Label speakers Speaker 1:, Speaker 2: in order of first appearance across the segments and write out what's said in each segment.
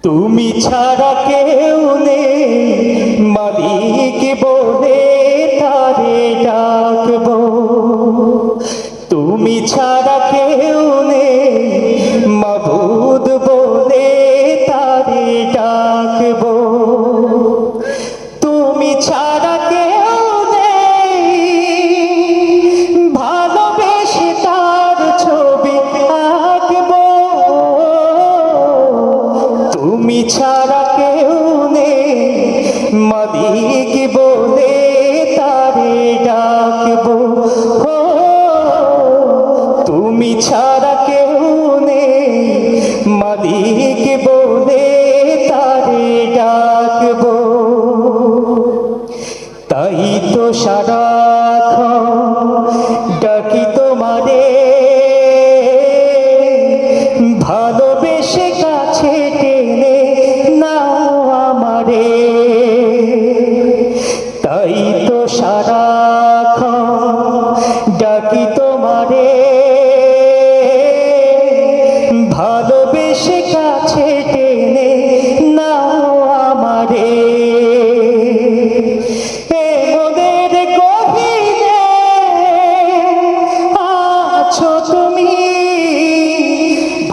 Speaker 1: তুমি ছাড়া কেউ নেই মালিক বলে তারে ডাকবো। তুমি ছাড়া কেউ নেই মাবুদ বলে তারে ডাকবো। তুমি ছাড়া কেউ নেই ভালোবেসে তার ছবি আঁকবো। তুমি ছাড়া কেউ নেই মালিক বলে তারে ডাকবো। তুমি ছাড়া কেউ নেই মালিক বলে তারে ডাকবো। তাই তো সারাক্ষণ ডাকি তোমারে, ভালোবেসে কাছে টেনে নাও আমারে। তাই তো সারাক্ষণ ডাকি তোমারে, ভালোবেসে কাছে টেনে নাও আমারে। মনের গভীরে আছো তুমি,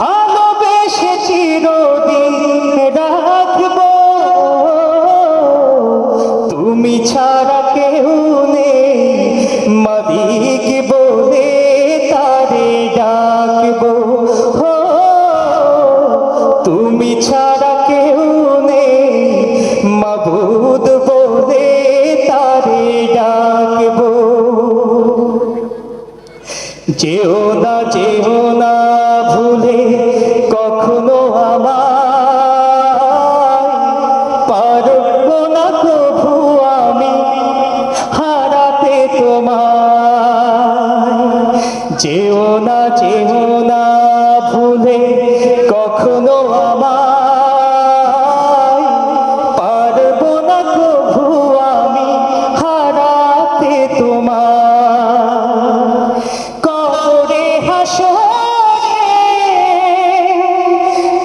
Speaker 1: ভালোবেসে চিরদিন রাখবো। তুমি ছাড়া কেউ নেই মালিক বলে তারে ডাকবো। তুমি ছাড়া কেউ নেই মাবুদ বলে তারে ডাকবো। যেও না ভুলে কখনো আমায়, পারবো না কভু আমি হারাতে তোমায়। যেও না ভুলে কখনো আমায়, পারবো না কভু আমি হারাতে তোমায়। কবরে হাসরে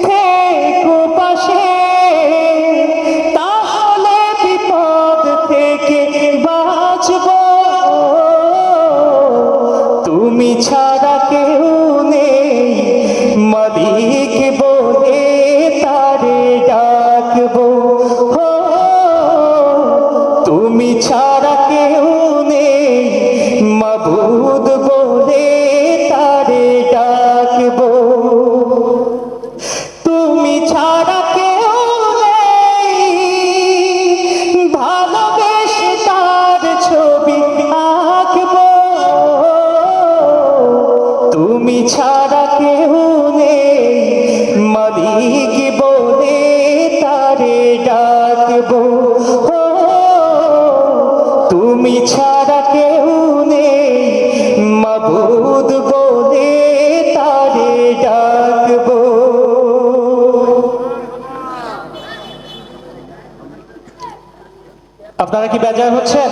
Speaker 1: থেকো পাশে, তাহলে বিপদ থেকে বাঁচবো। তুমি ছাড়া কেউ নেই মালিক বলে তারে ডাকবো। তুমি ছাড়া কেউ নেই মাবুদ বলে তারে ডাকবো। তুমি ছাড়া কেউ নেই ভালোবেসে তার ছবি আঁকবো। তুমি ছাড়া কেউ নেই মালিক বলে তারে ডাকবো। তুমি ছাড়া কেউ নেই মাবুদ বলে তারে ডাকবো। আপনারা কি বেজার হচ্ছেন?